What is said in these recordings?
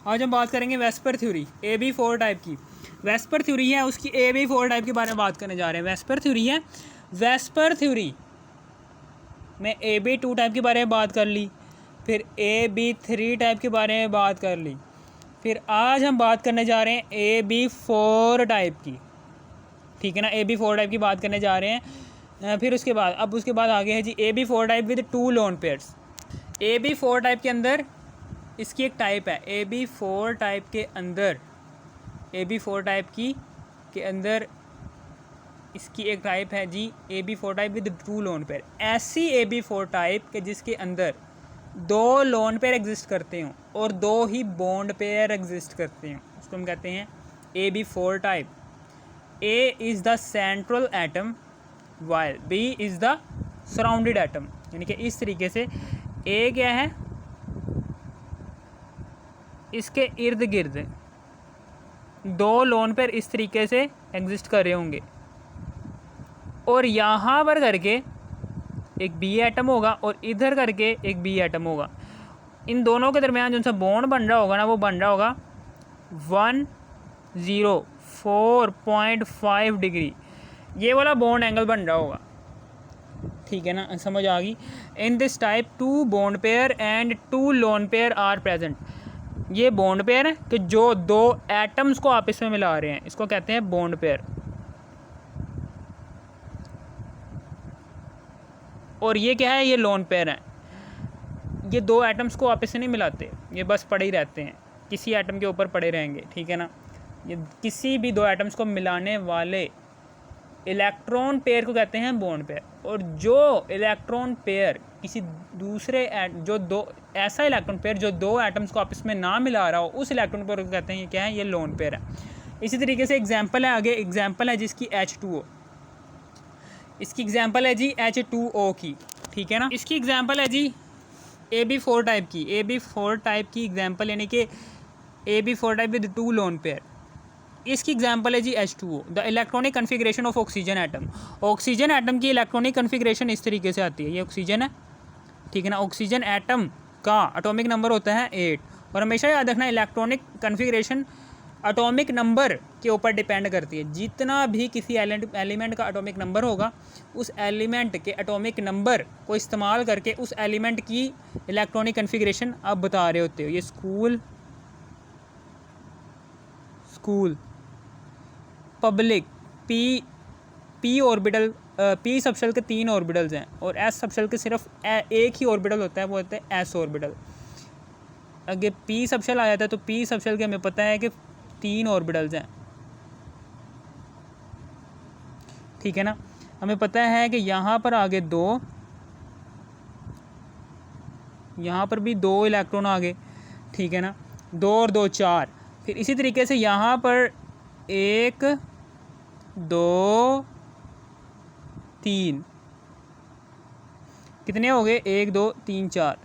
आज हम बात करेंगे वेस्पर थ्योरी, AB4 टाइप की। वेस्पर थ्योरी है, उसकी AB4 टाइप के बारे में बात करने जा रहे हैं। वेस्पर थ्योरी है, वेस्पर थ्योरी में AB2 टाइप के बारे में बात कर ली, फिर AB3 टाइप के बारे में बात कर ली, फिर आज हम बात करने जा रहे हैं AB4 टाइप की। ठीक है ना, AB4 टाइप की बात करने जा रहे हैं। फिर उसके बाद आगे है जी AB4 type with 2 lone pairs. AB4 type के अंदर इसकी एक टाइप है, AB4 टाइप के अंदर, AB4 टाइप के अंदर इसकी एक टाइप है जी AB4 type with 2 lone pair. ऐसी AB4 टाइप के जिसके अंदर 2 लोन पेयर एग्जिस्ट करते हों और 2 ही बॉन्ड पेयर एग्जिस्ट करते हों, उसको हम कहते हैं AB4 type. A is the central atom while B is the surrounded atom. यानी कि इस तरीके से A क्या है, इसके इर्द गिर्द 2 लोन पेयर इस तरीके से एग्जिस्ट कर रहे होंगे और यहाँ पर करके एक B एटम होगा और इधर करके एक B एटम होगा। इन दोनों के दरमियान जो सा बॉन्ड बन रहा होगा ना, वो बन रहा होगा 104.5 डिग्री। ये वाला बॉन्ड एंगल बन रहा होगा। ठीक है ना, समझ आ गई। In this type 2 bond pair and 2 lone pair are present. ये बॉन्ड पेयर है कि जो 2 एटम्स को आपस में मिला रहे हैं, इसको कहते हैं बॉन्ड पेयर। और ये क्या है, ये लोन पेयर है। ये 2 एटम्स को आपस में नहीं मिलाते, ये बस पड़े ही रहते हैं, किसी एटम के ऊपर पड़े रहेंगे। ठीक है ना, ये किसी भी 2 एटम्स को मिलाने वाले इलेक्ट्रॉन पेयर को कहते हैं बॉन्ड पेयर। और जो इलेक्ट्रॉन पेयर किसी दूसरे ऐसा इलेक्ट्रॉन पेयर जो 2 एटम्स को आपस में ना मिला रहा हो, उस इलेक्ट्रॉन पेयर को कहते हैं ये क्या है, ये लोन पेयर है। इसी तरीके से एग्जाम्पल है, आगे एग्जाम्पल है जिसकी H2O। इसकी एग्जाम्पल है जी H2O की। ठीक है ना, इसकी एग्जाम्पल है जी AB4 टाइप की। AB4 टाइप की एग्जाम्पल यानी कि AB4 type with 2 lone pair. इसकी एग्जाम्पल है जी H2O। The electronic configuration of oxygen atom. Oxygen atom की इलेक्ट्रॉनिक कन्फिग्रेशन इस तरीके से आती है। ये ऑक्सीजन है, ठीक है ना। ऑक्सीजन एटम का एटॉमिक नंबर होता है 8। और हमेशा याद रखना, इलेक्ट्रॉनिक कन्फिग्रेशन एटॉमिक नंबर के ऊपर डिपेंड करती है। जितना भी किसी एलिमेंट का एटॉमिक नंबर होगा, उस एलिमेंट के एटॉमिक नंबर को इस्तेमाल करके उस एलिमेंट की इलेक्ट्रॉनिक कन्फिग्रेशन आप बता रहे होते हो। ये school public P orbital, P subshell के 3 ऑर्बिटल्स हैं और एस सबशेल के सिर्फ एक ही ऑर्बिटल होता है, वो होता है एस ऑर्बिटल। अगर पी सबशेल आ जाता है तो पी सबशेल के हमें पता है कि 3 ऑर्बिटल्स हैं। ठीक है ना, हमें पता है कि यहाँ पर आगे 2, यहाँ पर भी 2 इलेक्ट्रॉन आगे। ठीक है ना, 2 और 2 4। फिर इसी तरीके से यहाँ पर 1 2 3 कितने हो गए, 1 2 3 4।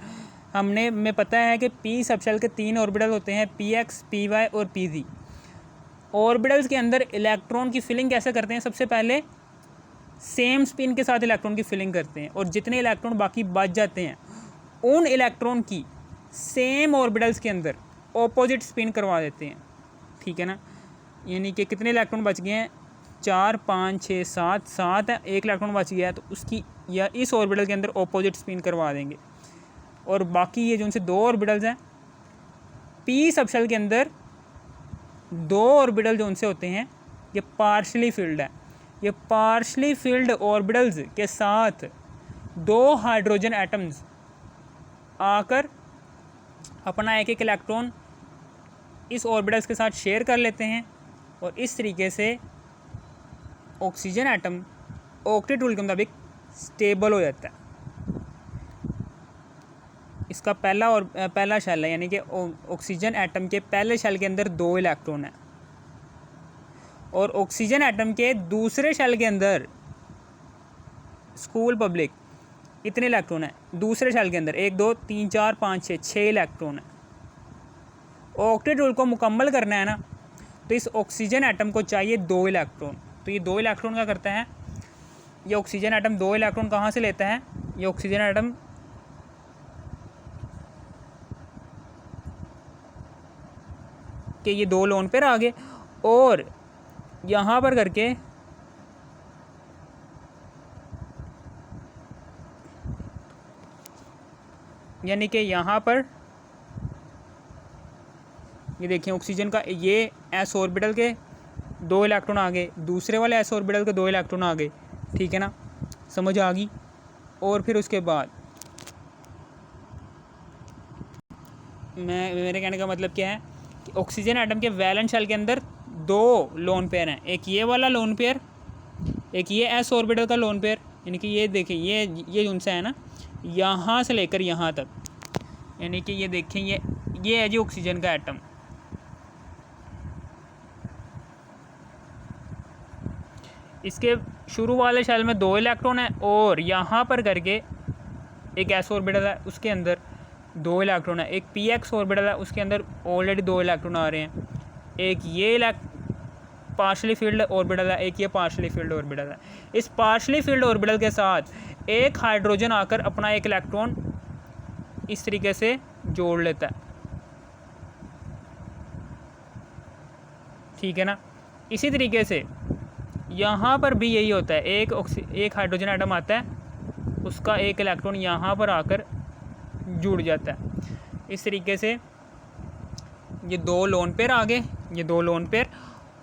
हमें पता है कि पी सबशेल के 3 ऑर्बिटल होते हैं, PX PY और PZ। ऑर्बिटल्स के अंदर इलेक्ट्रॉन की फिलिंग कैसे करते हैं, सबसे पहले सेम स्पिन के साथ इलेक्ट्रॉन की फिलिंग करते हैं और जितने इलेक्ट्रॉन बाकी बच जाते हैं उन इलेक्ट्रॉन की सेम ऑर्बिटल्स के अंदर ऑपोजिट स्पिन करवा देते हैं। ठीक है ना, यानी कि कितने इलेक्ट्रॉन बच गए हैं, 4 5 6 7 है, 1 इलेक्ट्रॉन बच गया है तो उसकी या इस ऑर्बिटल के अंदर ऑपोजिट स्पिन करवा देंगे। और बाकी ये जो उनसे 2 ऑर्बिटल्स हैं, पी सबशेल के अंदर 2 ऑर्बिटल जो उनसे होते हैं ये पार्शली फिल्ड है। ये पार्शली फिल्ड ऑर्बिटल्स के साथ 2 हाइड्रोजन एटम्स आकर अपना एक इलेक्ट्रॉन इस ऑर्बिटल्स के साथ शेयर कर लेते हैं और इस तरीके से ऑक्सीजन एटम ऑक्टेट रूल के मुताबिक स्टेबल हो जाता है। इसका पहला शेल है, यानी कि ऑक्सीजन एटम के पहले शेल के अंदर 2 इलेक्ट्रॉन है और ऑक्सीजन एटम के दूसरे शेल के अंदर स्कूल पब्लिक इतने इलेक्ट्रॉन है। दूसरे शेल के अंदर 1 2 3 4 5 6 इलेक्ट्रॉन है। ऑक्टेट रूल को मुकम्मल करना है ना, तो इस ऑक्सीजन एटम को चाहिए 2 इलेक्ट्रॉन। तो ये 2 इलेक्ट्रॉन क्या करता है, ये ऑक्सीजन एटम 2 इलेक्ट्रॉन कहाँ से लेता है, ये ऑक्सीजन एटम कि ये 2 लोन पेयर आ गए, और यहाँ पर करके यानी कि यहाँ पर ये देखिए ऑक्सीजन का ये एस ऑर्बिटल के 2 इलेक्ट्रॉन आ गए, दूसरे वाले एस ऑर्बिटल के 2 इलेक्ट्रॉन आ गए, ठीक है ना, समझ आ गई। और फिर उसके बाद मेरे कहने का मतलब क्या है कि ऑक्सीजन एटम के वैलेंस शेल के अंदर 2 लोन पेयर हैं, एक ये वाला लोन पेयर, एक ये एस ऑर्बिटल का लोन पेयर, यानी कि ये देखिए ये उनसे है ना यहाँ से लेकर यहाँ तक, यानी कि ये देखें ये है जी ऑक्सीजन का एटम, इसके शुरू वाले शेल में 2 इलेक्ट्रॉन है, और यहाँ पर करके एक एस ऑर्बिटल है उसके अंदर 2 इलेक्ट्रॉन है, एक पी एक्स ऑर्बिटल है उसके अंदर ऑलरेडी 2 इलेक्ट्रॉन आ रहे हैं, एक ये पार्शली फील्ड ऑर्बिटल है, एक ये पार्शली फील्ड ऑर्बिटल है। इस पार्शली फील्ड ऑर्बिटल के साथ एक हाइड्रोजन आकर अपना एक इलेक्ट्रॉन इस तरीके से जोड़ लेता है, ठीक है ना। इसी तरीके से यहाँ पर भी यही होता है, एक हाइड्रोजन एटम आता है, उसका एक इलेक्ट्रॉन यहाँ पर आकर जुड़ जाता है। इस तरीके से ये 2 लोन पेयर आ गए, ये 2 लोन पेयर,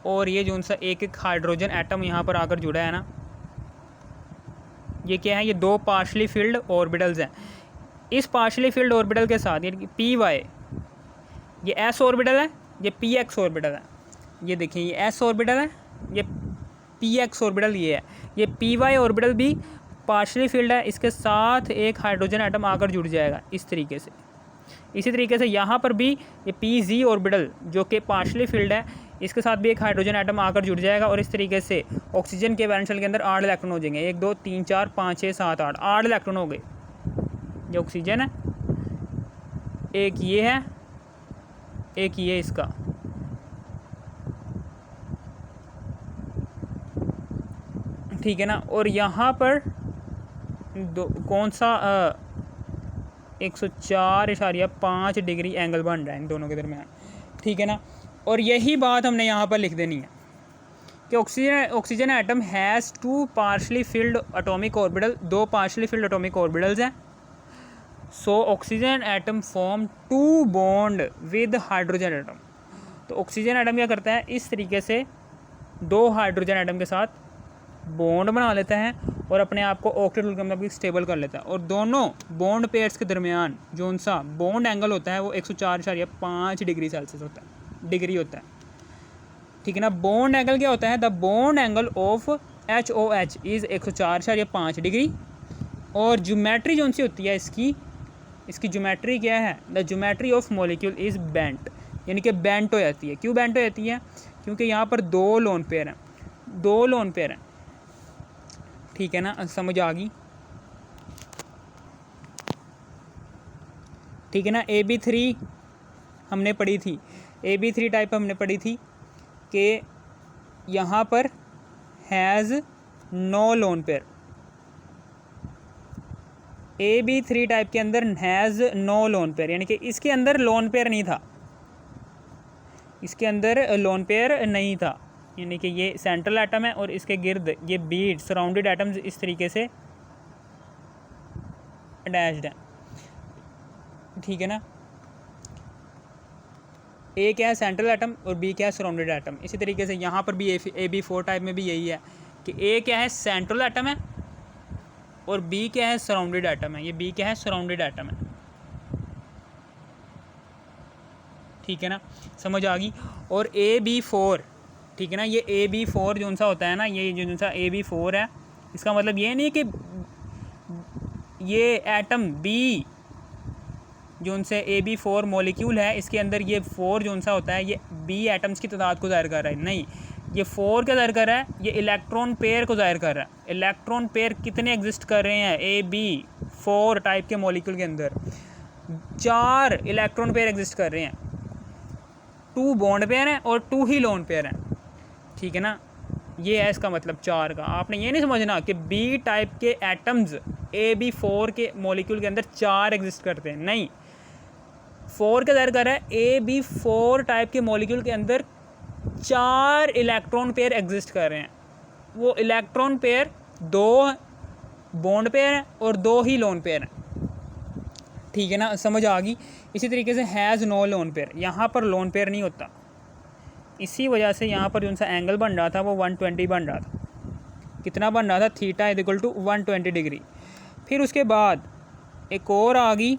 और ये जो सा एक हाइड्रोजन एटम यहाँ पर आकर जुड़ा है ना, ये क्या है, ये 2 पार्शली फील्ड ऑर्बिटल्स हैं। इस पार्शली फील्ड ऑर्बिटल के साथ यानी कि पी वाई, ये एस ऑर्बिटल है, ये पी एक्स ऑर्बिटल है, ये देखिए ये एस ऑर्बिटल है, ये पी एक्स ऑर्बिटल ये है, ये पी वाई ऑर्बिटल भी पार्शली फील्ड है, इसके साथ एक हाइड्रोजन एटम आकर जुड़ जाएगा इस तरीके से। इसी तरीके से यहाँ पर भी ये पी जी ऑर्बिटल जो कि पार्शली फील्ड है, इसके साथ भी एक हाइड्रोजन एटम आकर जुड़ जाएगा, और इस तरीके से ऑक्सीजन के वैलेंस शेल के अंदर 8 इलेक्ट्रॉन हो जाएंगे, 1 2 3 4 5 6 7 8 इलेक्ट्रॉन हो गए। ये ऑक्सीजन है, एक ये है, एक ये इसका, ठीक है ना। और यहाँ पर कौन सा 104.5 डिग्री एंगल बन रहा है इन दोनों के दरमियान, ठीक है ना। और यही बात हमने यहाँ पर लिख देनी है कि oxygen atom has 2 partially filled atomic orbital, 2 partially filled atomic orbitals हैं। So oxygen atom form 2 bond with hydrogen atom. तो ऑक्सीजन एटम क्या करता है, इस तरीके से 2 हाइड्रोजन एटम के साथ बॉन्ड बना लेता है और अपने आप को ऑक्टेट रूल के मुताबिक स्टेबल कर लेता है, और दोनों बॉन्ड पेयर्स के दरमियान जो सा बॉन्ड एंगल होता है वो 104.5 डिग्री सेल्सियस होता है, डिग्री होता है, ठीक है ना। बॉन्ड एंगल क्या होता है, the bond angle of HOH is 104.5 degree, और ज्योमेट्री जो सी होती है इसकी ज्योमेट्री क्या है, the geometry of molecule is bent, यानी कि बेंट हो जाती है। क्यों बेंट हो जाती है, क्योंकि यहाँ पर 2 लोन पेयर हैं, 2 लोन पेयर हैं, ठीक है ना, समझ आ गई, ठीक है ना। AB3 हमने पढ़ी थी, AB3 टाइप हमने पढ़ी थी कि यहाँ पर has no lone pair, AB3 type के अंदर हैज़ नो लोन पेयर, यानी कि इसके अंदर लोन पेयर नहीं था, इसके अंदर लोन पेयर नहीं था, यानी कि ये सेंट्रल एटम है और इसके गिर्द ये बीड सराउंडेड एटम्स इस तरीके से अटैच्ड हैं, ठीक है ना। ए क्या है, सेंट्रल एटम, और बी क्या है, सराउंडेड एटम। इसी तरीके से यहाँ पर भी AB4 टाइप में भी यही है कि ए क्या है, सेंट्रल एटम है, और बी क्या है, सराउंडेड एटम है। ये बी क्या है, सराउंडेड एटम है, ठीक है ना, समझ आ गई। और AB4, ठीक है ना, ये AB4 जो सा होता है ना, ये जो सा AB4 है, इसका मतलब ये नहीं कि ये एटम बी जो से AB4 मॉलिक्यूल है, इसके अंदर ये 4 जो सा होता है ये बी एटम्स की तादाद को ज़ाहिर कर रहा है, नहीं, ये 4 क्या ज़ाहिर कर रहा है, ये इलेक्ट्रॉन पेयर को ज़ाहिर कर रहा है। इलेक्ट्रॉन पेयर कितने एग्जिस्ट कर रहे हैं AB4 टाइप के मॉलिक्यूल के अंदर, 4 इलेक्ट्रॉन पेयर एग्जिस्ट कर रहे हैं, 2 बॉन्ड पेयर हैं और 2 ही लोन पेयर हैं, ठीक है ना। ये है इसका मतलब 4 का। आपने ये नहीं समझना कि बी टाइप के एटम्स AB4 के मॉलिक्यूल के अंदर 4 एग्जिस्ट करते हैं, नहीं, 4 का ज़ाहिर कर रहा है AB4 टाइप के मॉलिक्यूल के अंदर 4 इलेक्ट्रॉन पेयर एग्जिस्ट कर रहे हैं। वो इलेक्ट्रॉन पेयर 2 बॉन्ड पेयर हैं और 2 ही लोन पेयर हैं। ठीक है ना, समझ आ गई। इसी तरीके से हैज़ नो लोन पेयर, यहाँ पर लोन पेयर नहीं होता, इसी वजह से यहाँ पर जो सा एंगल बन रहा था वो 120 बन रहा था। कितना बन रहा था? Theta is equal to 120 degree. फिर उसके बाद एक और आ गई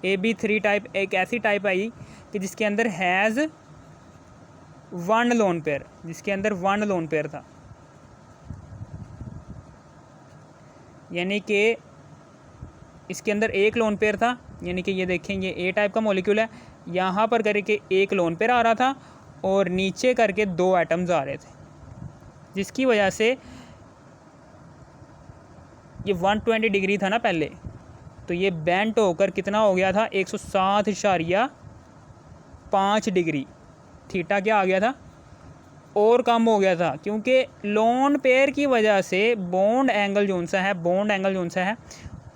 AB3 टाइप, एक ऐसी टाइप आई कि जिसके अंदर हैज़ 1 लोन पेयर, जिसके अंदर 1 लोन पेयर था, यानी कि इसके अंदर 1 लोन पेयर था। यानी कि ये देखें, ये A टाइप का मॉलिक्यूल है, यहाँ पर करके 1 लोन पेयर आ रहा था और नीचे करके 2 एटम्स आ रहे थे, जिसकी वजह से ये 120 डिग्री था ना पहले, तो ये बेंट होकर कितना हो गया था? 107.5 डिग्री। थीटा क्या आ गया था? और कम हो गया था, क्योंकि लोन पेयर की वजह से बॉन्ड एंगल जो सा है, बॉन्ड एंगल जो सा है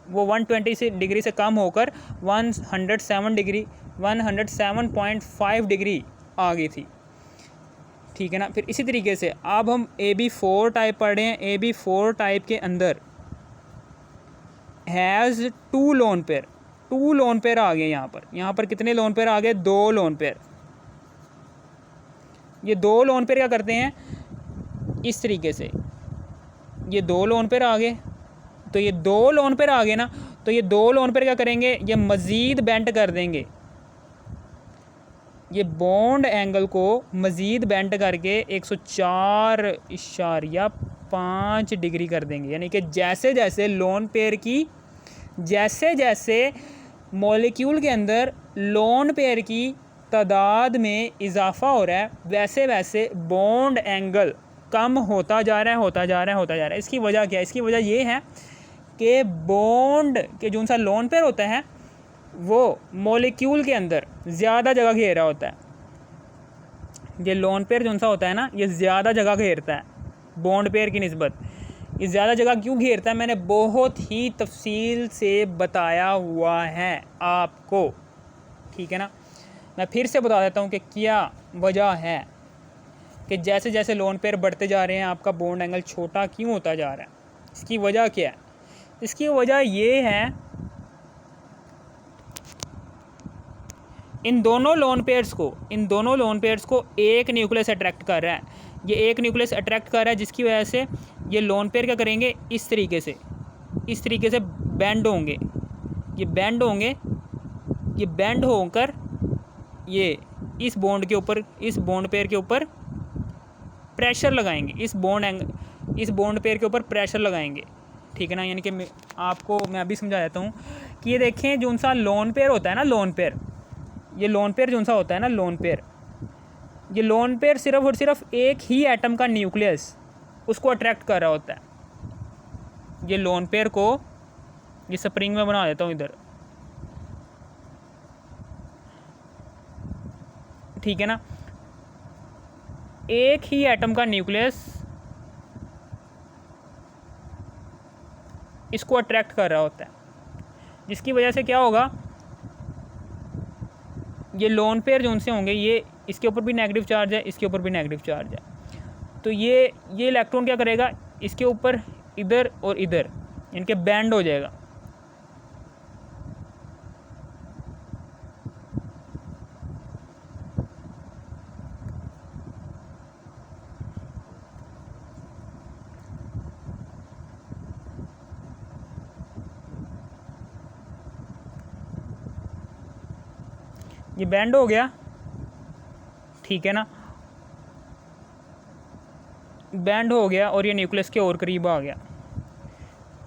वो 120 डिग्री से कम होकर 107 डिग्री, 107.5 डिग्री आ गई थी। ठीक है ना। फिर इसी तरीके से अब हम AB4 टाइप पढ़ रहे हैं। AB4 टाइप के अंदर has 2 lone pair, 2 lone pair आ गए यहाँ पर कितने लोन पेयर आ गए? 2 लोन पेयर। ये 2 लोन पेयर क्या करते हैं? इस तरीके से ये 2 लोन पेयर आ गए, तो ये 2 लोन पेयर आ गए ना, तो ये 2 लोन पेयर क्या करेंगे? ये मज़ीद बेंट कर देंगे, ये बॉन्ड एंगल को मज़ीद बेंट करके 104.5 डिग्री कर देंगे। यानी कि जैसे जैसे लोन पेयर की, जैसे जैसे मॉलिक्यूल के अंदर लोन पेयर की तादाद में इजाफ़ा हो रहा है, वैसे वैसे बॉन्ड एंगल कम होता जा रहा है, होता जा रहा है, होता जा रहा है। इसकी वजह क्या है? इसकी वजह ये है कि बॉन्ड के जो सा लोन पेयर होता है वो मॉलिक्यूल के अंदर ज़्यादा जगह घेर रहा होता है। ये लोन पेयर जो सा होता है ना, ये ज़्यादा जगह घेरता है बॉन्ड पेयर की निस्बत। ये ज़्यादा जगह क्यों घेरता है? मैंने बहुत ही तफसील से बताया हुआ है आपको। ठीक है ना। मैं फिर से बता देता हूँ कि क्या वजह है कि जैसे जैसे लोन पेयर बढ़ते जा रहे हैं आपका बॉन्ड एंगल छोटा क्यों होता जा रहा है। इसकी वजह क्या है? इसकी वजह ये है, इन दोनों लोन पेयर्स को एक न्यूक्लियस अट्रैक्ट कर रहा है। ये एक न्यूक्लियस अट्रैक्ट कर रहा है, जिसकी वजह से ये लोन पेयर क्या करेंगे? इस तरीके से बेंड होंगे। ये बेंड होंगे, ये बेंड होकर ये इस बॉन्ड के ऊपर, इस बॉन्ड पेयर के ऊपर प्रेशर लगाएंगे, इस बॉन्ड पेयर के ऊपर प्रेशर लगाएंगे। ठीक है ना। यानी कि आपको मैं अभी समझा देता हूँ कि ये देखें, जो सा लोन पेयर होता है ना, लोन पेयर, ये लोन पेयर जो सा होता है ना, लोन पेयर, ये लोन पेयर सिर्फ और सिर्फ एक ही एटम का न्यूक्लियस उसको अट्रैक्ट कर रहा होता है। ये लोन पेयर को, ये स्प्रिंग में बना देता हूँ इधर। ठीक है ना। एक ही एटम का न्यूक्लियस इसको अट्रैक्ट कर रहा होता है, जिसकी वजह से क्या होगा? ये लोन पेयर जो उनसे होंगे, ये इसके ऊपर भी नेगेटिव चार्ज है, इसके ऊपर भी नेगेटिव चार्ज है, तो ये इलेक्ट्रॉन क्या करेगा? इसके ऊपर इधर और इधर इनके बैंड हो जाएगा। ये बैंड हो गया। ठीक है ना। बैंड हो गया और ये न्यूक्लियस के और करीब आ गया।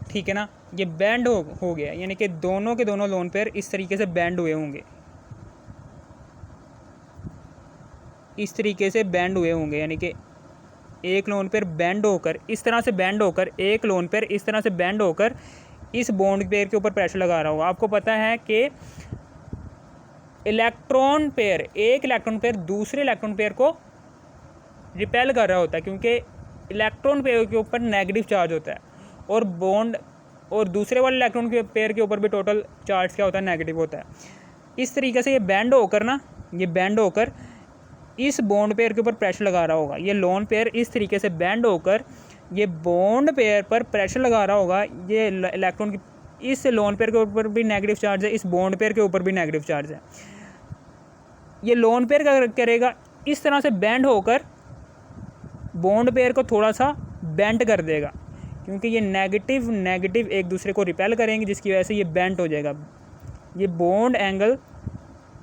ठीक है ना। ये बैंड हो गया, यानी कि दोनों के दोनों लोन पेयर इस तरीके से बैंड हुए होंगे, इस तरीके से बैंड हुए होंगे। यानी कि एक लोन पेयर बैंड होकर इस तरह से बैंड होकर, एक लोन पेयर इस तरह से बैंड होकर इस बॉन्ड पेयर के ऊपर प्रेशर लगा रहा होगा। आपको पता है कि इलेक्ट्रॉन पेयर, एक इलेक्ट्रॉन पेयर दूसरे इलेक्ट्रॉन पेयर को रिपेल कर रहा होता है, क्योंकि इलेक्ट्रॉन पेयर के ऊपर नेगेटिव चार्ज होता है और बॉन्ड और दूसरे वाले इलेक्ट्रॉन के पेयर के ऊपर भी टोटल चार्ज क्या होता है, नेगेटिव होता है। इस तरीके से ये बैंड होकर ना, ये बैंड होकर इस बॉन्ड पेयर के ऊपर प्रेशर लगा रहा होगा। ये लोन पेयर इस तरीके से बैंड होकर ये बॉन्ड पेयर पर प्रेशर लगा रहा होगा। ये इलेक्ट्रॉन की इस लोन पेयर के ऊपर भी नेगेटिव चार्ज है, इस बॉन्ड पेयर के ऊपर भी नेगेटिव चार्ज है। ये लोन पेयर क्या करेगा, इस तरह से बैंड होकर बॉन्ड पेयर को थोड़ा सा बेंट कर देगा, क्योंकि ये नेगेटिव नेगेटिव एक दूसरे को रिपेल करेंगे, जिसकी वजह से ये बेंट हो जाएगा। ये बॉन्ड एंगल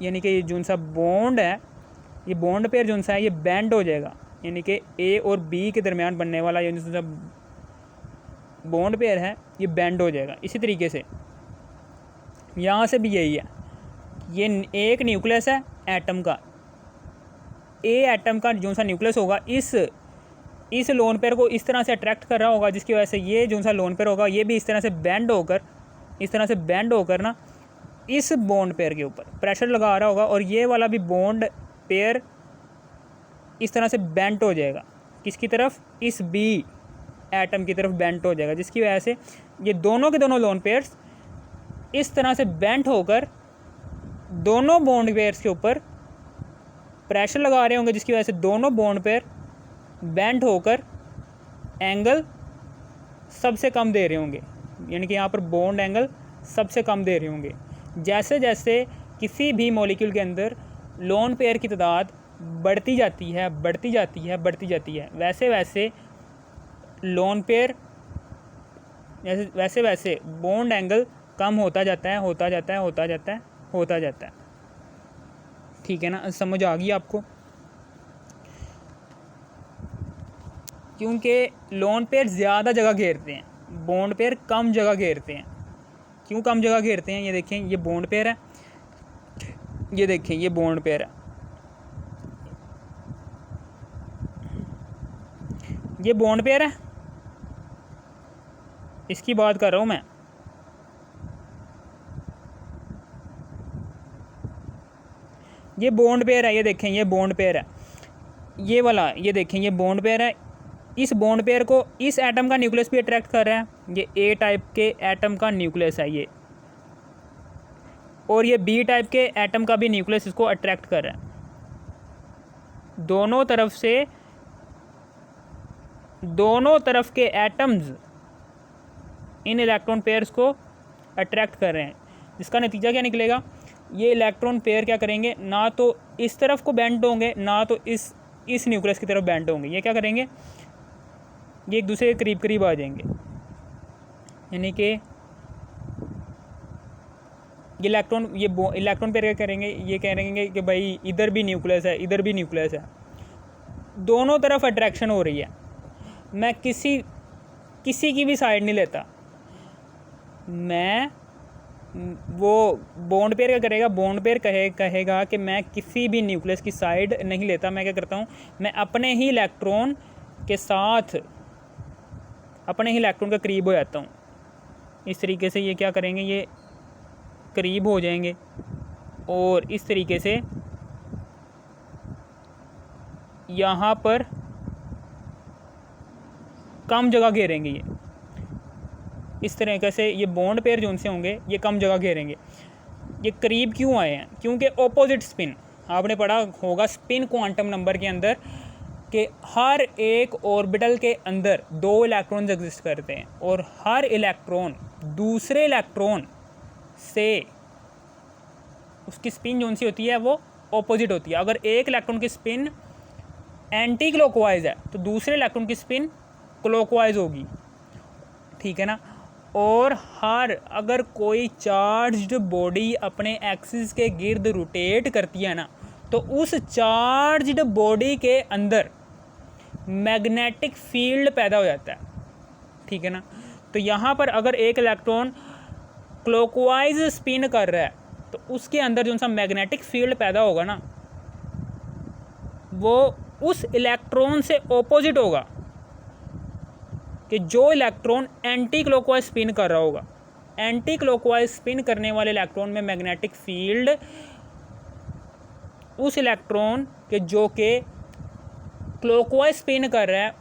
यानी कि जो सा बॉन्ड है, ये बॉन्ड पेयर जो सा है ये बेंट हो जाएगा, यानी कि ए और बी के दरमियान बनने वाला ये जो सा बॉन्ड पेयर है ये बेंट हो जाएगा। इसी तरीके से यहाँ से भी यही है, ये एक न्यूक्लियस है एटम का, ए एटम का जो सा न्यूक्लियस होगा इस लोन पेयर को इस तरह से अट्रैक्ट कर रहा होगा, जिसकी वजह से ये जो सा लोन पेयर होगा ये भी इस तरह से बेंड होकर ना इस बॉन्ड पेयर के ऊपर प्रेशर लगा रहा होगा, और ये वाला भी बॉन्ड पेयर इस तरह से बेंट हो जाएगा। किसकी तरफ, इस बी एटम की तरफ बेंट हो जाएगा, जिसकी वजह से ये दोनों के दोनों लोन पेयर्स इस तरह से बेंट होकर दोनों बॉन्ड पेयर्स के ऊपर प्रेशर लगा रहे होंगे, जिसकी वजह से दोनों बॉन्ड पेयर बेंट होकर एंगल सबसे कम दे रहे होंगे, यानी कि यहाँ पर बॉन्ड एंगल सबसे कम दे रहे होंगे। जैसे जैसे किसी भी मॉलिक्यूल के अंदर लोन पेयर की तादाद बढ़ती जाती है, वैसे वैसे लोन पेयर वैसे वैसे बॉन्ड एंगल कम होता जाता है। ठीक है ना, समझ आ गई आपको? क्योंकि लोन पेयर ज़्यादा जगह घेरते हैं, बॉन्ड पेयर कम जगह घेरते हैं। क्यों कम जगह घेरते हैं? ये देखें, ये बॉन्ड पेयर है, ये देखें ये बॉन्ड पेयर है, ये बॉन्ड पेयर है, इसकी बात कर रहा हूँ मैं। ये बॉन्ड पेयर है, ये देखें ये बॉन्ड पेयर है, ये वाला ये देखें ये बॉन्ड पेयर है। इस बॉन्ड पेयर को इस एटम का न्यूक्लियस भी अट्रैक्ट कर रहा है, ये ए टाइप के एटम का न्यूक्लियस है ये, और ये बी टाइप के एटम का भी न्यूक्लियस इसको अट्रैक्ट कर रहा है। दोनों तरफ के एटम्स इन इलेक्ट्रॉन पेयर्स को अट्रैक्ट कर रहे हैं, जिसका नतीजा क्या निकलेगा, ये इलेक्ट्रॉन पेयर क्या करेंगे, ना तो इस तरफ को बेंड होंगे, ना तो इस न्यूक्लियस की तरफ बेंड होंगे। ये क्या करेंगे, ये एक दूसरे के करीब करीब आ जाएंगे, यानी कि ये इलेक्ट्रॉन पेयर क्या करेंगे, ये कहेंगे कि भाई इधर भी न्यूक्लियस है, इधर भी न्यूक्लियस है, दोनों तरफ अट्रैक्शन हो रही है, मैं किसी की भी साइड नहीं लेता। मैं वो बॉन्ड पेयर क्या करेगा, बॉन्ड पेयर कहेगा कि मैं किसी भी न्यूक्लियस की साइड नहीं लेता। मैं क्या करता हूँ, मैं अपने ही इलेक्ट्रॉन के साथ अपने ही इलेक्ट्रॉन का करीब हो जाता हूँ। इस तरीके से ये क्या करेंगे, ये करीब हो जाएंगे, और इस तरीके से यहाँ पर कम जगह घेरेंगे। ये इस तरीके से ये बॉन्ड पेयर जो उनसे होंगे ये कम जगह घेरेंगे। ये करीब क्यों आए हैं, क्योंकि ऑपोजिट स्पिन, आपने पढ़ा होगा स्पिन क्वांटम नंबर के अंदर कि हर एक ऑर्बिटल के अंदर 2 इलेक्ट्रॉन्स एग्जिस्ट करते हैं, और हर इलेक्ट्रॉन दूसरे इलेक्ट्रॉन से उसकी स्पिन जो सी होती है वो ऑपोजिट होती है। अगर एक इलेक्ट्रॉन की स्पिन एंटी क्लॉकवाइज है तो दूसरे इलेक्ट्रॉन की स्पिन क्लॉकवाइज होगी, ठीक है ना। और अगर कोई चार्ज्ड बॉडी अपने एक्सिस के गिर्द रोटेट करती है ना, तो उस चार्ज्ड बॉडी के अंदर मैग्नेटिक फील्ड पैदा हो जाता है, ठीक है ना। तो यहाँ पर अगर एक इलेक्ट्रॉन क्लॉकवाइज स्पिन कर रहा है तो उसके अंदर जो सा मैग्नेटिक फील्ड पैदा होगा ना, वो उस इलेक्ट्रॉन से ऑपोजिट होगा कि जो इलेक्ट्रॉन एंटी क्लॉकवाइज स्पिन कर रहा होगा। एंटी क्लॉकवाइज स्पिन करने वाले इलेक्ट्रॉन में मैग्नेटिक फील्ड उस इलेक्ट्रॉन के जो कि क्लॉकवाइज स्पिन कर रहा है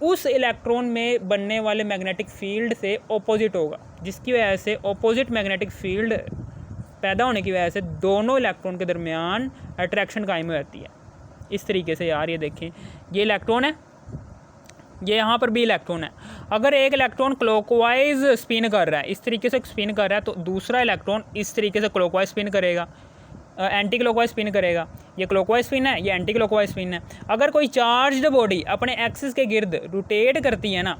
उस इलेक्ट्रॉन में बनने वाले मैग्नेटिक फील्ड से ऑपोजिट होगा, जिसकी वजह से ऑपोजिट मैग्नेटिक फील्ड पैदा होने की वजह से दोनों इलेक्ट्रॉन के दरमियान अट्रैक्शन कायम हो जाती है। इस तरीके से यार ये देखें, ये इलेक्ट्रॉन है, ये यहाँ पर भी इलेक्ट्रॉन है। अगर एक इलेक्ट्रॉन क्लॉकवाइज स्पिन कर रहा है, इस तरीके से स्पिन कर रहा है, तो दूसरा इलेक्ट्रॉन इस तरीके से क्लॉकवाइज स्पिन करेगा, एंटी क्लॉकवाइज स्पिन करेगा। ये क्लॉकवाइज स्पिन है, ये एंटी क्लॉकवाइज स्पिन है। अगर कोई चार्ज्ड बॉडी अपने एक्सिस के गिर्द रोटेट करती है ना,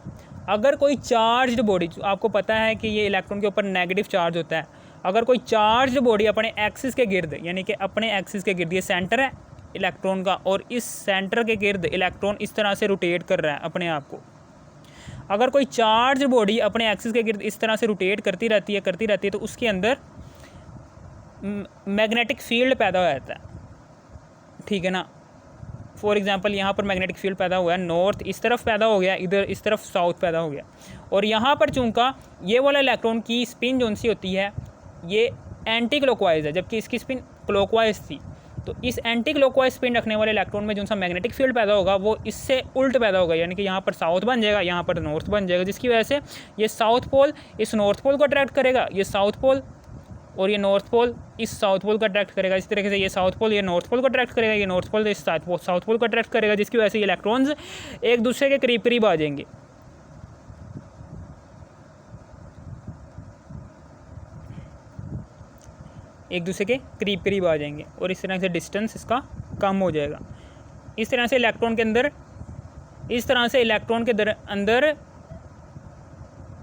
अगर कोई चार्ज्ड बॉडी, आपको पता है कि ये इलेक्ट्रॉन के ऊपर नेगेटिव चार्ज होता है, अगर कोई चार्ज्ड बॉडी अपने एक्सिस के गिर्द, यानी कि अपने एक्सिस के गिर्द, ये सेंटर है इलेक्ट्रॉन का, और इस सेंटर के गिर्द इलेक्ट्रॉन इस तरह से रोटेट कर रहा है अपने आप को, अगर कोई चार्ज बॉडी अपने एक्सिस के गिर्द इस तरह से रोटेट करती रहती है, तो उसके अंदर मैग्नेटिक फील्ड पैदा हो जाता है, ठीक है ना। फॉर एग्जांपल यहाँ पर मैग्नेटिक फील्ड पैदा हुआ है, नॉर्थ इस तरफ पैदा हो गया, इधर इस तरफ साउथ पैदा हो गया, और यहाँ पर चूँका ये वाला इलेक्ट्रॉन की स्पिन जो सी होती है ये एंटी क्लॉकवाइज है, जबकि इसकी स्पिन क्लॉकवाइज थी। तो इस एंटी क्लॉकवाइज स्पिन रखने वाले इलेक्ट्रॉन में जो सा मैग्नेटिक फील्ड पैदा होगा वो इससे उल्ट पैदा होगा, यानी कि यहाँ पर साउथ बन जाएगा, यहाँ पर नॉर्थ बन जाएगा, जिसकी वजह से ये साउथ पोल इस नॉर्थ पोल को अट्रैक्ट करेगा, ये साउथ पोल, और ये नॉर्थ पोल इस साउथ पोल को अट्रैक्ट करेगा। इस तरीके से ये साउथ पोल ये नॉर्थ पोल को अट्रैक्ट करेगा, ये नॉर्थ पोल इस साउथ पोल को अट्रैक्ट करेगा, जिसकी वजह से ये इलेक्ट्रॉन्स एक दूसरे के करीब करीब आ जाएंगे। एक दूसरे के करीब करीब आ जाएंगे, और इस तरह से डिस्टेंस इसका कम हो जाएगा। इस तरह से इलेक्ट्रॉन के अंदर, इस तरह से इलेक्ट्रॉन के अंदर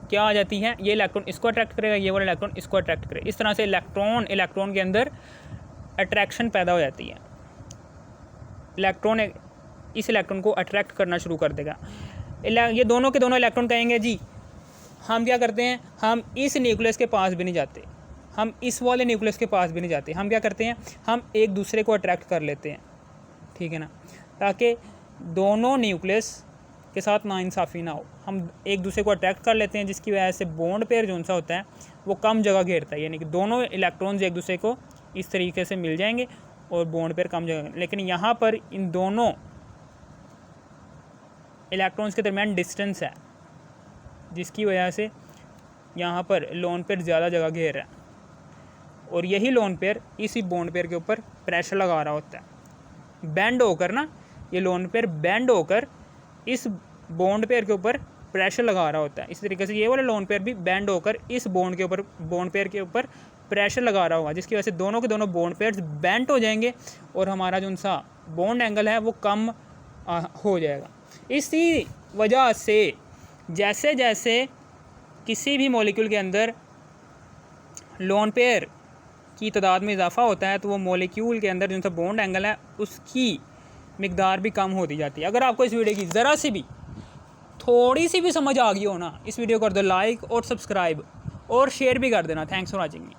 क्या आ जाती है, ये इलेक्ट्रॉन इसको अट्रैक्ट करेगा, ये वाला इलेक्ट्रॉन इसको अट्रैक्ट करेगा। इस तरह से इलेक्ट्रॉन के अंदर अट्रैक्शन पैदा हो जाती है। इलेक्ट्रॉन इस इलेक्ट्रॉन को अट्रैक्ट करना शुरू कर देगा। ये दोनों के दोनों इलेक्ट्रॉन कहेंगे जी हम क्या करते हैं, हम इस न्यूक्लियस के पास भी नहीं जाते, हम इस वाले न्यूक्लियस के पास भी नहीं जाते, हम क्या करते हैं, हम एक दूसरे को अट्रैक्ट कर लेते हैं, ठीक है ना, ताकि दोनों न्यूक्लियस के साथ नाइंसाफ़ी ना हो। हम एक दूसरे को अट्रैक्ट कर लेते हैं, जिसकी वजह से बॉन्ड पेयर जो सा होता है वो कम जगह घेरता है, यानी कि दोनों इलेक्ट्रॉन्स एक दूसरे को इस तरीके से मिल जाएंगे और बॉन्ड पेयर कम जगह। लेकिन यहाँ पर इन दोनों इलेक्ट्रॉन्स के दरमियान डिस्टेंस है, जिसकी वजह से यहाँ पर लोन पेयर ज़्यादा जगह घेर रहा है, और यही लोन पेयर इसी बॉन्ड पेयर के ऊपर प्रेशर लगा रहा होता है। बैंड होकर ना, ये लोन पेयर बैंड होकर इस बॉन्ड पेयर के ऊपर प्रेशर लगा रहा होता है। इस तरीके से ये वाला लोन पेयर भी बैंड होकर इस बॉन्ड पेयर के ऊपर प्रेशर लगा रहा होगा, जिसकी वजह से दोनों के दोनों बॉन्ड पेयर्स बैंड हो जाएंगे और हमारा जो सा बॉन्ड एंगल है वो कम हो जाएगा। इसी वजह से जैसे जैसे किसी भी मॉलिक्यूल के अंदर लोन पेयर की तादाद में इजाफा होता है, तो वो मॉलिक्यूल के अंदर जो सा बॉन्ड एंगल है उसकी मिकदार भी कम होती जाती है। अगर आपको इस वीडियो की ज़रा सी भी, थोड़ी सी भी समझ आ गई हो ना, इस वीडियो को कर दो लाइक और सब्सक्राइब और शेयर भी कर देना। Thanks for watching.